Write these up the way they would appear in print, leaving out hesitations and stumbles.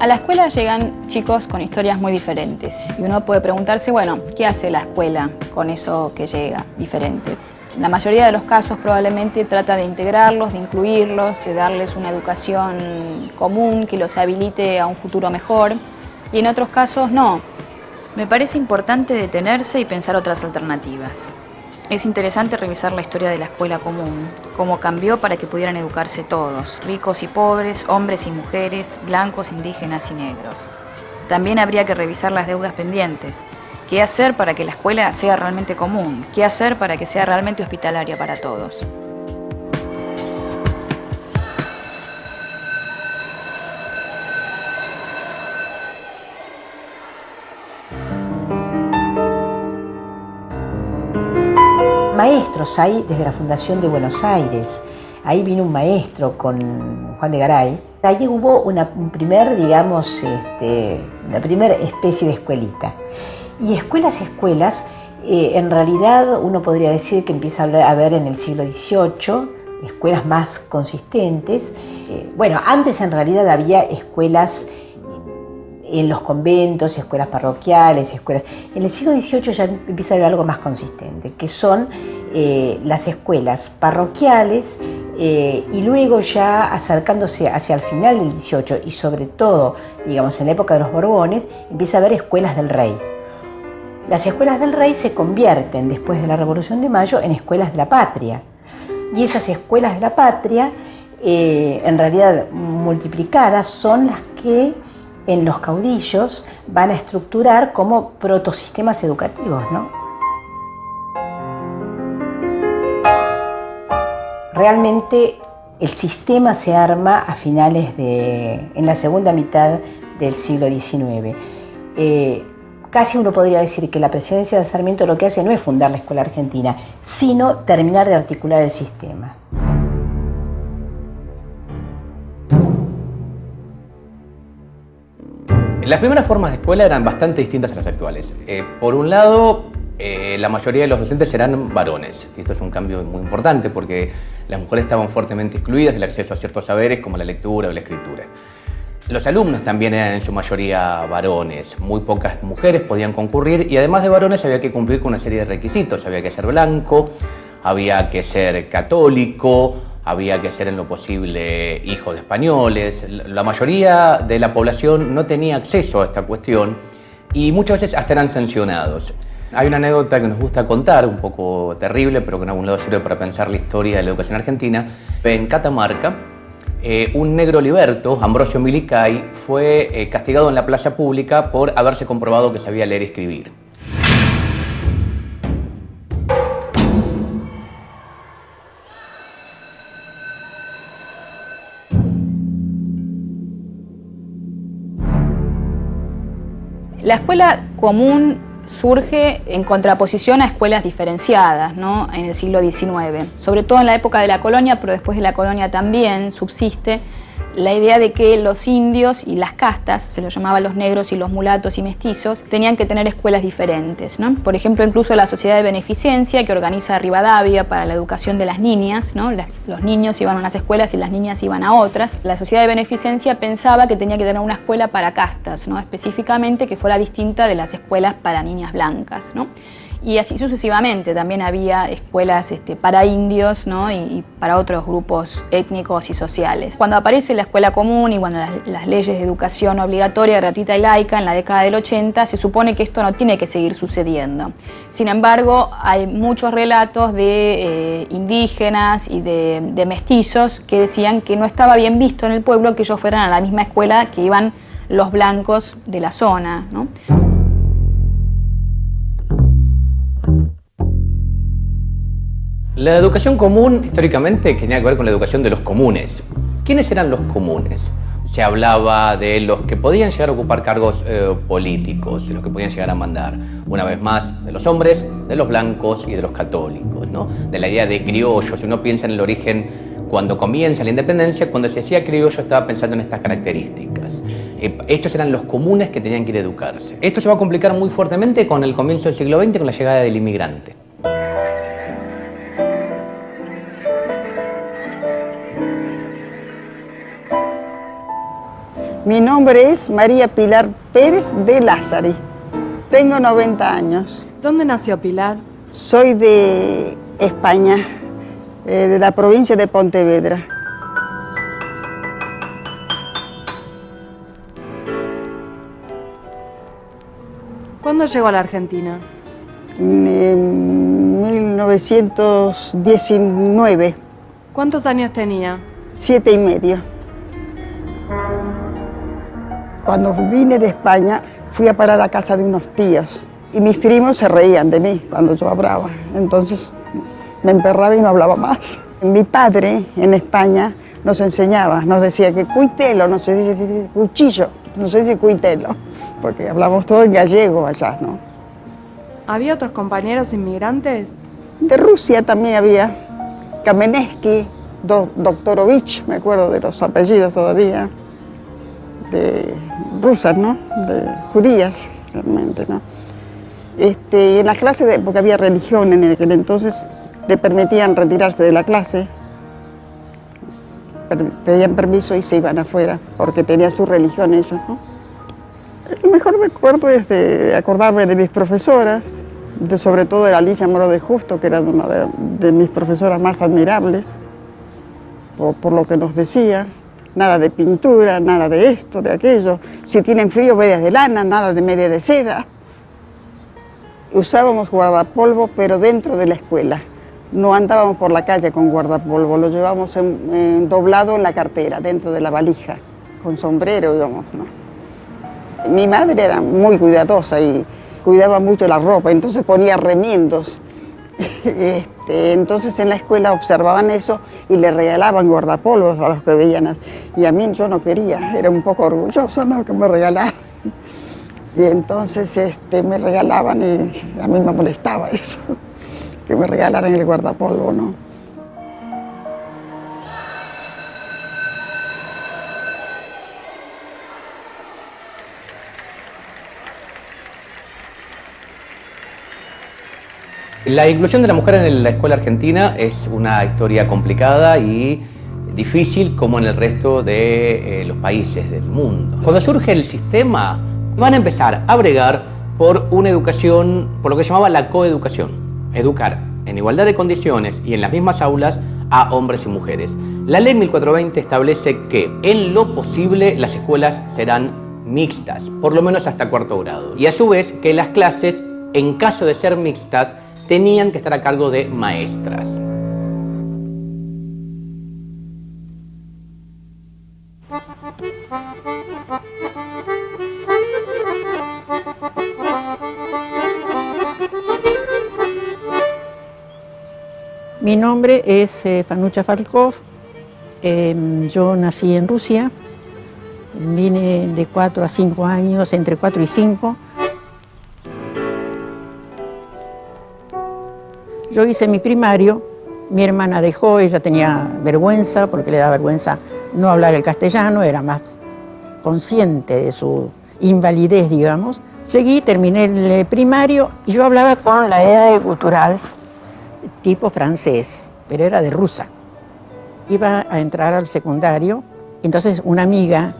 A la escuela llegan chicos con historias muy diferentes y uno puede preguntarse, bueno, ¿qué hace la escuela con eso que llega diferente? En la mayoría de los casos probablemente trata de integrarlos, de incluirlos, de darles una educación común que los habilite a un futuro mejor, y en otros casos no. Me parece importante detenerse y pensar otras alternativas. Es interesante revisar la historia de la escuela común, cómo cambió para que pudieran educarse todos, ricos y pobres, hombres y mujeres, blancos, indígenas y negros. También habría que revisar las deudas pendientes. ¿Qué hacer para que la escuela sea realmente común? ¿Qué hacer para que sea realmente hospitalaria para todos? Maestros hay desde la Fundación de Buenos Aires. Ahí vino un maestro con Juan de Garay. Allí hubo una primera especie de escuelita. Y escuelas, en realidad uno podría decir que empieza a haber en el siglo XVIII escuelas más consistentes. Bueno, antes en realidad había escuelas en los conventos, escuelas parroquiales, escuelas. En el siglo XVIII ya empieza a haber algo más consistente, que son las escuelas parroquiales, y luego ya acercándose hacia el final del XVIII y sobre todo, digamos, en la época de los Borbones, empieza a haber escuelas del rey. Las escuelas del rey se convierten después de la Revolución de Mayo en escuelas de la patria, y esas escuelas de la patria, en realidad multiplicadas, son las que en los caudillos van a estructurar como protosistemas educativos, ¿no? Realmente el sistema se arma en la segunda mitad del siglo XIX. Casi uno podría decir que la presidencia de Sarmiento lo que hace no es fundar la escuela argentina, sino terminar de articular el sistema. Las primeras formas de escuela eran bastante distintas a las actuales. Por un lado, la mayoría de los docentes eran varones. Y esto es un cambio muy importante porque las mujeres estaban fuertemente excluidas del acceso a ciertos saberes como la lectura o la escritura. Los alumnos también eran en su mayoría varones. Muy pocas mujeres podían concurrir y además de varones había que cumplir con una serie de requisitos. Había que ser blanco, había que ser católico, había que ser en lo posible hijo de españoles. La mayoría de la población no tenía acceso a esta cuestión y muchas veces hasta eran sancionados. Hay una anécdota que nos gusta contar, un poco terrible, pero que en algún lado sirve para pensar la historia de la educación argentina. En Catamarca, un negro liberto, Ambrosio Milicay, fue castigado en la plaza pública por haberse comprobado que sabía leer y escribir. La escuela común surge en contraposición a escuelas diferenciadas, ¿no?, en el siglo XIX. Sobre todo en la época de la colonia, pero después de la colonia también subsiste la idea de que los indios y las castas, se los llamaba los negros y los mulatos y mestizos, tenían que tener escuelas diferentes, ¿no? Por ejemplo, incluso la Sociedad de Beneficencia, que organiza Rivadavia para la educación de las niñas, ¿no? Los niños iban a unas escuelas y las niñas iban a otras. La Sociedad de Beneficencia pensaba que tenía que tener una escuela para castas, ¿no?, específicamente que fuera distinta de las escuelas para niñas blancas, ¿no? Y así sucesivamente. También había escuelas para indios, ¿no?, y para otros grupos étnicos y sociales. Cuando aparece la escuela común y cuando las leyes de educación obligatoria, gratuita y laica en la década del 80, se supone que esto no tiene que seguir sucediendo. Sin embargo, hay muchos relatos de indígenas y de mestizos que decían que no estaba bien visto en el pueblo que ellos fueran a la misma escuela que iban los blancos de la zona, ¿no? La educación común históricamente tenía que ver con la educación de los comunes. ¿Quiénes eran los comunes? Se hablaba de los que podían llegar a ocupar cargos políticos, de los que podían llegar a mandar. Una vez más, de los hombres, de los blancos y de los católicos, ¿no? De la idea de criollo. Si uno piensa en el origen, cuando comienza la independencia, cuando se decía criollo estaba pensando en estas características. Estos eran los comunes que tenían que ir a educarse. Esto se va a complicar muy fuertemente con el comienzo del siglo XX, con la llegada del inmigrante. Mi nombre es María Pilar Pérez de Lázari. Tengo 90 años. ¿Dónde nació Pilar? Soy de España, de la provincia de Pontevedra. ¿Cuándo llegó a la Argentina? En 1919. ¿Cuántos años tenía? 7 y medio. Cuando vine de España, fui a parar a casa de unos tíos y mis primos se reían de mí cuando yo hablaba. Entonces me emperraba y no hablaba más. Mi padre en España nos enseñaba, nos decía que cuitelo, no se dice cuchillo, no se dice cuitelo, porque hablamos todo en gallego allá, ¿no? ¿Había otros compañeros inmigrantes? De Rusia también había Kamenetsky, Doktorovich, me acuerdo de los apellidos todavía, de rusas, ¿no? De judías, realmente, ¿no? En las clases, porque había religión en aquel entonces, le permitían retirarse de la clase, pedían permiso y se iban afuera, porque tenían su religión ellos, ¿no? El mejor recuerdo es de acordarme de mis profesoras, sobre todo de Alicia Moro de Justo, que era una de mis profesoras más admirables, por lo que nos decía. Nada de pintura, nada de esto, de aquello. Si tienen frío, medias de lana, nada de media de seda. Usábamos guardapolvo, pero dentro de la escuela. No andábamos por la calle con guardapolvo, lo llevábamos doblado en la cartera, dentro de la valija, con sombrero, digamos, ¿no? Mi madre era muy cuidadosa y cuidaba mucho la ropa, entonces ponía remiendos. Entonces en la escuela observaban eso y le regalaban guardapolvos a los que veían. Y a mí yo no quería, era un poco orgullosa, ¿no?, que me regalaran. Y entonces me regalaban y a mí me molestaba eso, que me regalaran el guardapolvo, ¿no? La inclusión de la mujer en la escuela argentina es una historia complicada y difícil como en el resto de los países del mundo. Cuando surge el sistema, van a empezar a bregar por una educación, por lo que se llamaba la coeducación. Educar en igualdad de condiciones y en las mismas aulas a hombres y mujeres. La ley 1420 establece que en lo posible las escuelas serán mixtas, por lo menos hasta cuarto grado. Y a su vez que las clases, en caso de ser mixtas, tenían que estar a cargo de maestras. Mi nombre es Fanucha Falkov. Yo nací en Rusia. Vine de 4 a 5 años, entre 4 y 5. Yo hice mi primario, mi hermana dejó, ella tenía vergüenza, porque le daba vergüenza no hablar el castellano, era más consciente de su invalidez, digamos. Seguí, terminé el primario y yo hablaba con la EAE cultural tipo francés, pero era de rusa. Iba a entrar al secundario, entonces una amiga,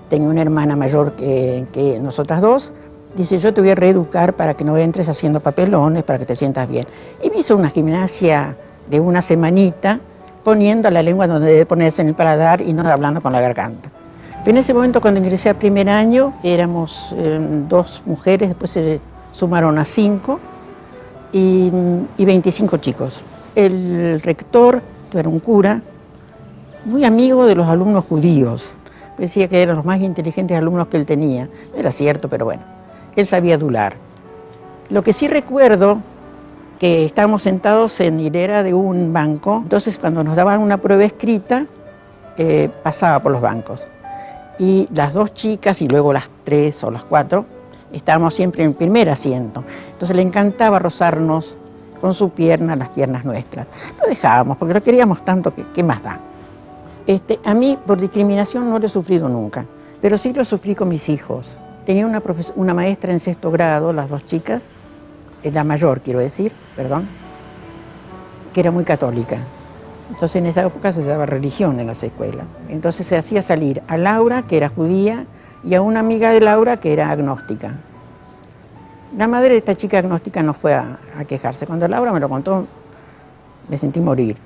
tenía una hermana mayor que nosotras dos, dice, yo te voy a reeducar para que no entres haciendo papelones, para que te sientas bien. Y me hizo una gimnasia de una semanita, poniendo la lengua donde debe ponerse en el paladar y no hablando con la garganta. Pero en ese momento, cuando ingresé al primer año, éramos 2 mujeres, después se sumaron a 5 y 25 chicos. El rector, que era un cura, muy amigo de los alumnos judíos. Decía que eran los más inteligentes alumnos que él tenía. No era cierto, pero bueno. Él sabía adular. Lo que sí recuerdo, que estábamos sentados en hilera de un banco, entonces cuando nos daban una prueba escrita, pasaba por los bancos. Y las 2 chicas, y luego las 3 o las 4, estábamos siempre en el primer asiento. Entonces le encantaba rozarnos con su pierna las piernas nuestras. Lo dejábamos, porque lo queríamos tanto que ¿qué más da? A mí, por discriminación, no lo he sufrido nunca, pero sí lo sufrí con mis hijos. Tenía una maestra en 6º grado, las 2 chicas, la mayor quiero decir, perdón, que era muy católica. Entonces en esa época se daba religión en las escuelas. Entonces se hacía salir a Laura, que era judía, y a una amiga de Laura, que era agnóstica. La madre de esta chica agnóstica no fue a quejarse. Cuando Laura me lo contó, me sentí morir.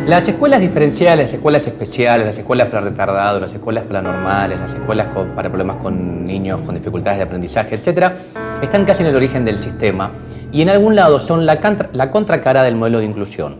Las escuelas diferenciales, las escuelas especiales, las escuelas para retardados, las escuelas paranormales, las escuelas para problemas con niños con dificultades de aprendizaje, etc., están casi en el origen del sistema y en algún lado son la contracara del modelo de inclusión.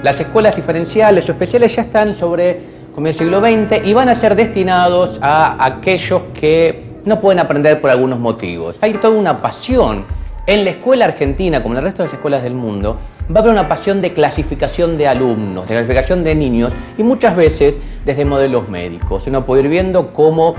Las escuelas diferenciales o especiales ya están sobre comienzo del siglo XX y van a ser destinados a aquellos que no pueden aprender por algunos motivos. Hay toda una pasión en la escuela argentina, como en el resto de las escuelas del mundo, va a haber una pasión de clasificación de alumnos, de clasificación de niños y muchas veces desde modelos médicos. Uno puede ir viendo cómo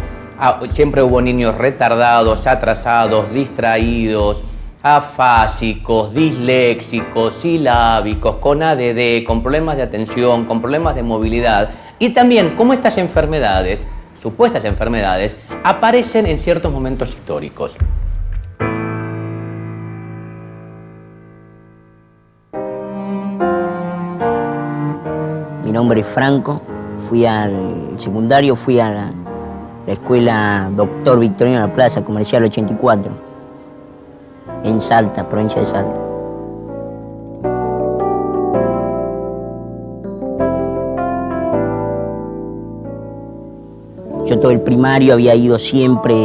siempre hubo niños retardados, atrasados, distraídos, afásicos, disléxicos, silábicos, con ADD, con problemas de atención, con problemas de movilidad y también cómo estas enfermedades, supuestas enfermedades, aparecen en ciertos momentos históricos. Mi nombre es Franco, fui al secundario, fui a la escuela Doctor Victorino de la Plaza, Comercial 84, en Salta, provincia de Salta. Yo todo el primario había ido siempre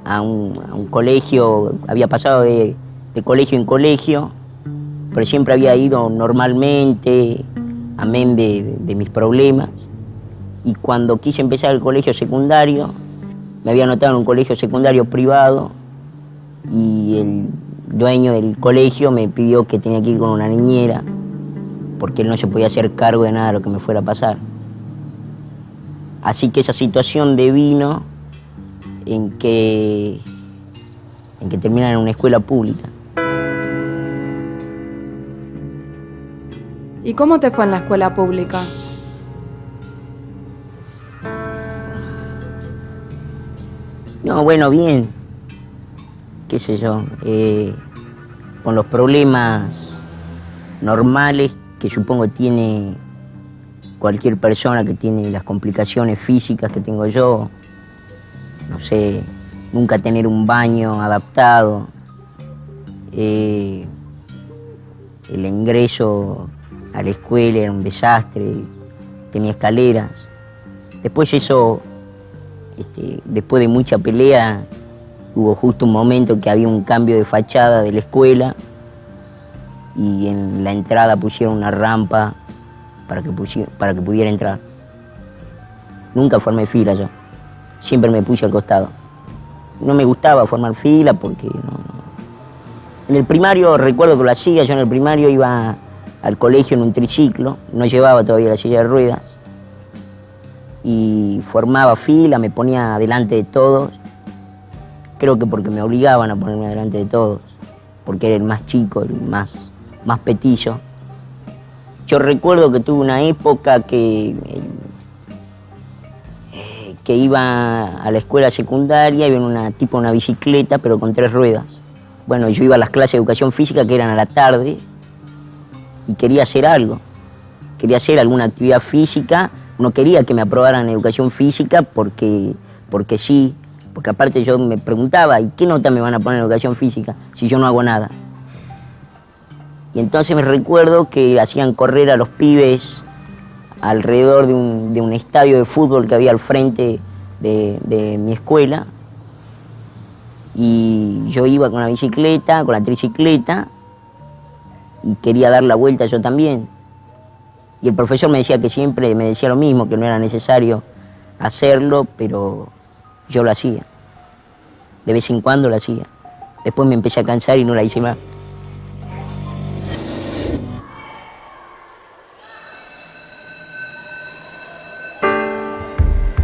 a un colegio, había pasado de colegio en colegio, pero siempre había ido normalmente, amén de mis problemas. Y cuando quise empezar el colegio secundario, me había anotado en un colegio secundario privado y el dueño del colegio me pidió que tenía que ir con una niñera porque él no se podía hacer cargo de nada de lo que me fuera a pasar. Así que esa situación devino en que terminara en una escuela pública. ¿Y cómo te fue en la escuela pública? No, bueno, bien. Qué sé yo, con los problemas normales que supongo tiene cualquier persona que tiene las complicaciones físicas que tengo yo. No sé, nunca tener un baño adaptado. El ingreso a la escuela era un desastre, tenía escaleras. Después eso, después de mucha pelea, hubo justo un momento que había un cambio de fachada de la escuela y en la entrada pusieron una rampa para que pudiera entrar. Nunca formé fila yo, siempre me puse al costado. No me gustaba formar fila porque no. En el primario recuerdo que lo hacía, yo en el primario iba al colegio en un triciclo, no llevaba todavía la silla de ruedas y formaba fila, me ponía delante de todos, creo que porque me obligaban a ponerme delante de todos, porque era el más chico, el más petillo. Yo recuerdo que tuve una época que iba a la escuela secundaria, iba en una bicicleta, pero con 3 ruedas. Bueno, yo iba a las clases de educación física que eran a la tarde y quería hacer algo. Quería hacer alguna actividad física. No quería que me aprobaran en educación física porque sí. Porque aparte yo me preguntaba, ¿y qué nota me van a poner en educación física si yo no hago nada? Y entonces me recuerdo que hacían correr a los pibes alrededor de un estadio de fútbol que había al frente de mi escuela. Y yo iba con la bicicleta, con la tricicleta, y quería dar la vuelta yo también. Y el profesor me decía que siempre me decía lo mismo, que no era necesario hacerlo, pero yo lo hacía. De vez en cuando lo hacía. Después me empecé a cansar y no la hice más.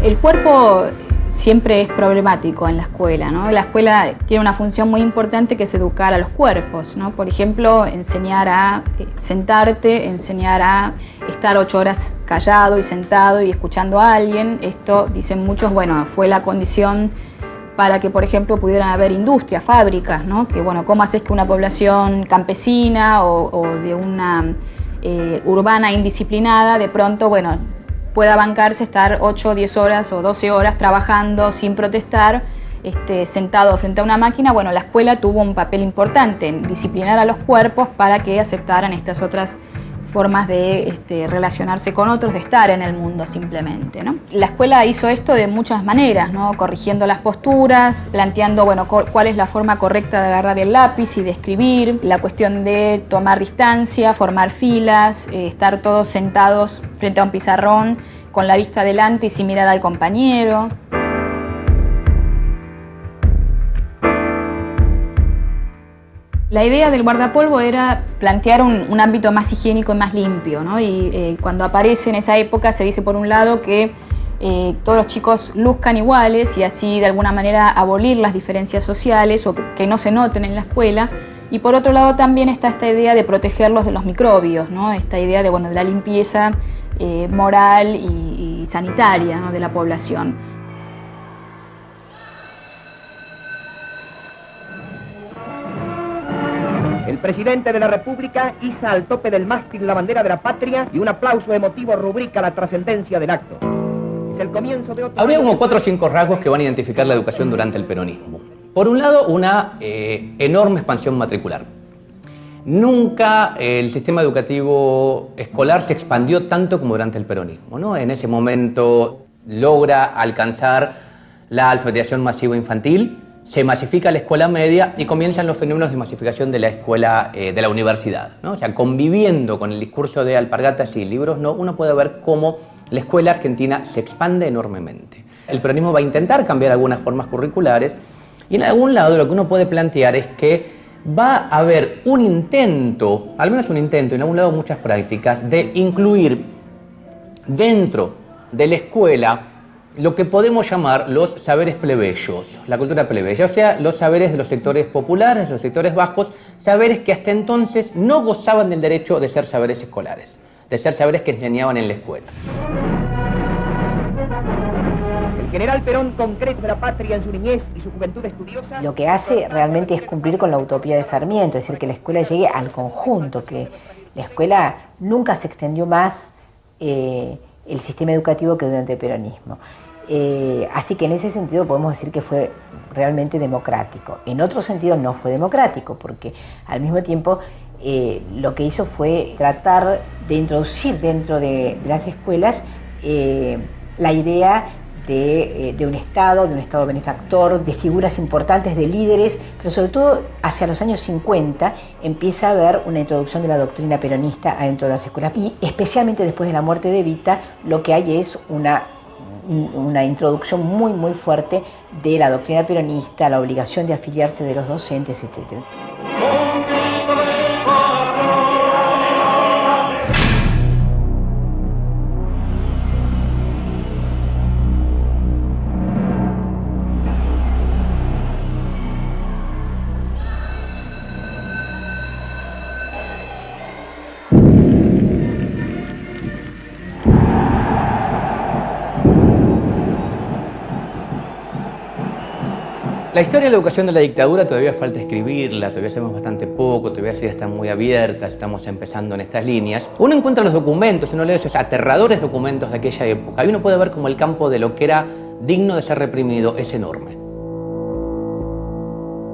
El cuerpo siempre es problemático en la escuela, ¿no? La escuela tiene una función muy importante que es educar a los cuerpos, ¿no? Por ejemplo, enseñar a sentarte, enseñar a estar 8 horas callado y sentado y escuchando a alguien. Esto, dicen muchos, bueno, fue la condición para que, por ejemplo, pudieran haber industrias, fábricas, ¿no? Que, bueno, ¿cómo haces que una población campesina o de una urbana indisciplinada de pronto, bueno, pueda bancarse estar 8, 10 horas o 12 horas trabajando sin protestar, sentado frente a una máquina? Bueno, la escuela tuvo un papel importante en disciplinar a los cuerpos para que aceptaran estas otras formas de relacionarse con otros, de estar en el mundo simplemente, ¿no? La escuela hizo esto de muchas maneras, ¿no? Corrigiendo las posturas, planteando, bueno, cuál es la forma correcta de agarrar el lápiz y de escribir, la cuestión de tomar distancia, formar filas, estar todos sentados frente a un pizarrón con la vista adelante y sin mirar al compañero. La idea del guardapolvo era plantear un ámbito más higiénico y más limpio, ¿no? Y cuando aparece en esa época se dice por un lado que todos los chicos luzcan iguales y así de alguna manera abolir las diferencias sociales o que no se noten en la escuela. Y por otro lado también está esta idea de protegerlos de los microbios, ¿no? Esta idea de, bueno, de la limpieza moral y sanitaria, ¿no? De la población. El presidente de la República iza al tope del mástil la bandera de la patria y un aplauso emotivo rubrica la trascendencia del acto. Es el comienzo de otro... Habría como 4 o 5 rasgos que van a identificar la educación durante el peronismo. Por un lado, una enorme expansión matricular. Nunca el sistema educativo escolar se expandió tanto como durante el peronismo, ¿no? En ese momento logra alcanzar la alfabetización masiva infantil, se masifica la escuela media y comienzan los fenómenos de masificación de la escuela, de la universidad, ¿no? O sea, conviviendo con el discurso de alpargatas y libros, ¿no? Uno puede ver cómo la escuela argentina se expande enormemente. El peronismo va a intentar cambiar algunas formas curriculares y en algún lado lo que uno puede plantear es que va a haber un intento, al menos un intento, en algún lado muchas prácticas, de incluir dentro de la escuela lo que podemos llamar los saberes plebeyos, la cultura plebeya, o sea, los saberes de los sectores populares, de los sectores bajos, saberes que hasta entonces no gozaban del derecho de ser saberes escolares, de ser saberes que enseñaban en la escuela. El general Perón, concreto de la patria en su niñez y su juventud estudiosa... Lo que hace realmente es cumplir con la utopía de Sarmiento, es decir, que la escuela llegue al conjunto, que la escuela nunca se extendió más el sistema educativo que durante el peronismo. Así que en ese sentido podemos decir que fue realmente democrático. En otro sentido no fue democrático, porque al mismo tiempo lo que hizo fue tratar de introducir dentro de las escuelas la idea de un Estado benefactor, de figuras importantes, de líderes, pero sobre todo hacia los años 50 empieza a haber una introducción de la doctrina peronista adentro de las escuelas. Y especialmente después de la muerte de Evita, lo que hay es una introducción muy, muy fuerte de la doctrina peronista, la obligación de afiliarse de los docentes, etc. La historia de la educación de la dictadura todavía falta escribirla, todavía sabemos bastante poco, todavía las ideas están muy abiertas, estamos empezando en estas líneas. Uno encuentra los documentos, uno lee esos aterradores documentos de aquella época y uno puede ver cómo el campo de lo que era digno de ser reprimido es enorme.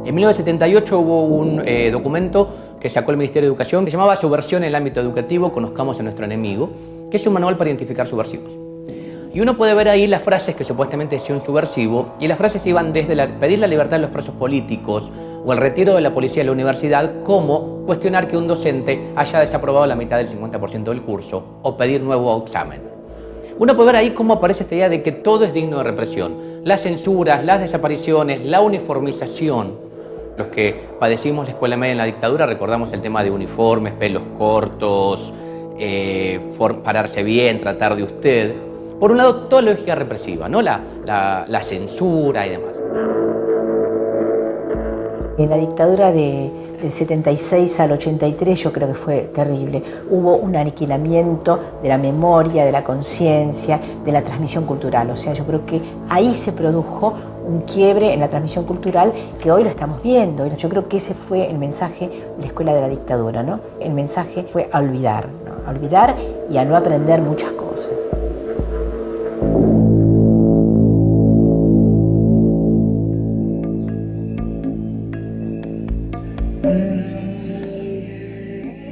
En 1978 hubo un documento que sacó el Ministerio de Educación que se llamaba Subversión en el ámbito educativo, conozcamos a nuestro enemigo, que es un manual para identificar subversivos. Y uno puede ver ahí las frases que supuestamente decía un subversivo, y las frases iban desde pedir la libertad de los presos políticos o el retiro de la policía de la universidad, como cuestionar que un docente haya desaprobado la mitad del 50% del curso o pedir nuevo examen. Uno puede ver ahí cómo aparece esta idea de que todo es digno de represión. Las censuras, las desapariciones, la uniformización. Los que padecimos la escuela media en la dictadura recordamos el tema de uniformes, pelos cortos, pararse bien, tratar de usted. Por un lado, toda la lógica represiva, ¿no? La censura y demás. En la dictadura de del 76 al 83 yo creo que fue terrible. Hubo un aniquilamiento de la memoria, de la conciencia, de la transmisión cultural. O sea, yo creo que ahí se produjo un quiebre en la transmisión cultural que hoy lo estamos viendo. Yo creo que ese fue el mensaje de la escuela de la dictadura, ¿no? El mensaje fue a olvidar, ¿no? A olvidar y a no aprender muchas cosas.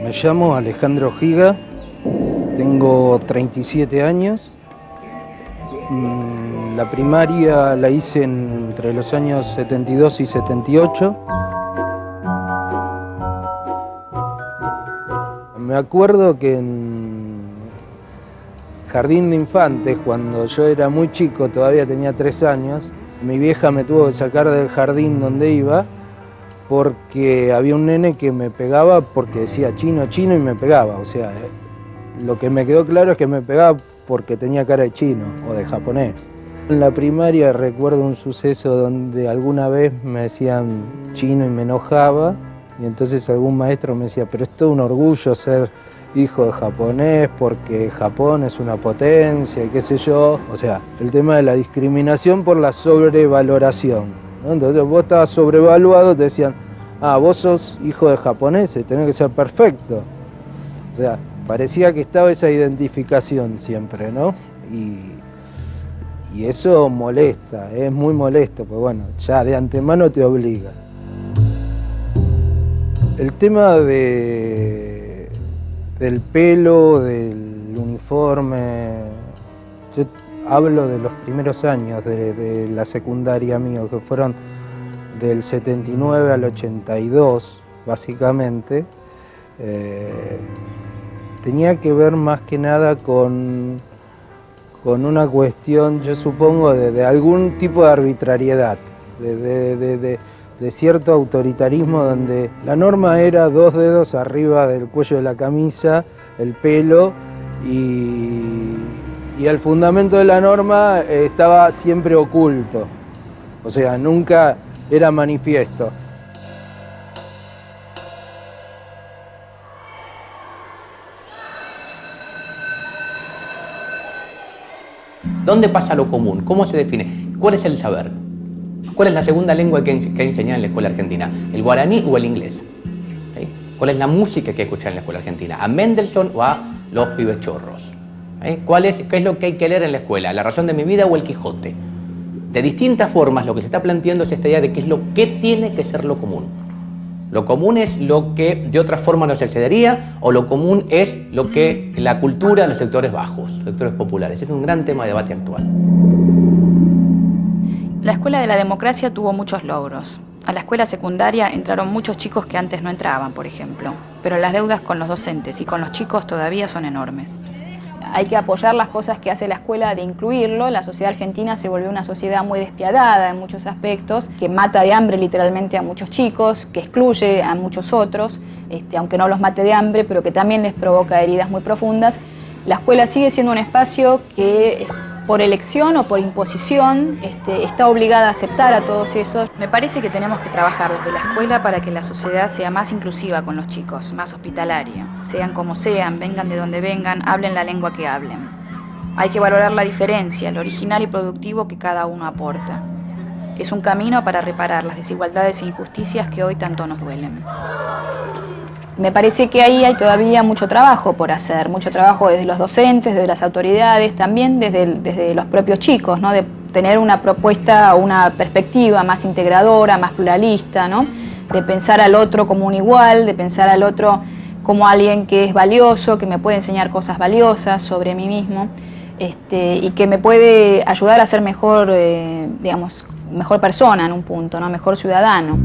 Me llamo Alejandro Giga, tengo 37 años. La primaria la hice entre los años 72 y 78. Me acuerdo que en Jardín de Infantes, cuando yo era muy chico, todavía tenía 3 años, mi vieja me tuvo que sacar del jardín donde iba porque había un nene que me pegaba porque decía chino, chino y me pegaba. O sea, lo que me quedó claro es que me pegaba porque tenía cara de chino o de japonés. En la primaria recuerdo un suceso donde alguna vez me decían chino y me enojaba, y entonces algún maestro me decía, pero es todo un orgullo ser hijo de japonés porque Japón es una potencia y qué sé yo. O sea, el tema de la discriminación por la sobrevaloración, ¿no? Entonces vos estabas sobrevaluado, te decían, ah, vos sos hijo de japoneses, tenés que ser perfecto. O sea, parecía que estaba esa identificación siempre, ¿no? Y eso molesta, es muy molesto, pues bueno, ya de antemano te obliga. El tema del pelo, del uniforme, yo hablo de los primeros años de la secundaria mío, que fueron del 79 al 82, básicamente. Tenía que ver más que nada con una cuestión, yo supongo, de algún tipo de arbitrariedad, de cierto autoritarismo donde la norma era 2 dedos arriba del cuello de la camisa, el pelo, y el fundamento de la norma estaba siempre oculto, o sea, nunca era manifiesto. ¿Dónde pasa lo común? ¿Cómo se define? ¿Cuál es el saber? ¿Cuál es la segunda lengua que enseñan en la escuela argentina? ¿El guaraní o el inglés? ¿Sí? ¿Cuál es la música que escuchan en la escuela argentina? ¿A Mendelssohn o a los pibes chorros? ¿Sí? ¿Qué es lo que hay que leer en la escuela? ¿La razón de mi vida o el Quijote? De distintas formas lo que se está planteando es esta idea de qué es lo que tiene que ser lo común. Lo común es lo que de otra forma no se accedería, o lo común es lo que la cultura de los sectores bajos, sectores populares. Es un gran tema de debate actual. La Escuela de la Democracia tuvo muchos logros. A la escuela secundaria entraron muchos chicos que antes no entraban, por ejemplo, pero las deudas con los docentes y con los chicos todavía son enormes. Hay que apoyar las cosas que hace la escuela de incluirlo. La sociedad argentina se volvió una sociedad muy despiadada en muchos aspectos, que mata de hambre literalmente a muchos chicos, que excluye a muchos otros, aunque no los mate de hambre, pero que también les provoca heridas muy profundas. La escuela sigue siendo un espacio que, por elección o por imposición, está obligada a aceptar a todos esos. Me parece que tenemos que trabajar desde la escuela para que la sociedad sea más inclusiva con los chicos, más hospitalaria. Sean como sean, vengan de donde vengan, hablen la lengua que hablen. Hay que valorar la diferencia, lo original y productivo que cada uno aporta. Es un camino para reparar las desigualdades e injusticias que hoy tanto nos duelen. Me parece que ahí hay todavía mucho trabajo por hacer, mucho trabajo desde los docentes, desde las autoridades, también desde los propios chicos, ¿no? De tener una propuesta o una perspectiva más integradora, más pluralista, ¿no? De pensar al otro como un igual, de pensar al otro como alguien que es valioso, que me puede enseñar cosas valiosas sobre mí mismo, y que me puede ayudar a ser mejor, mejor persona en un punto, ¿no? Mejor ciudadano.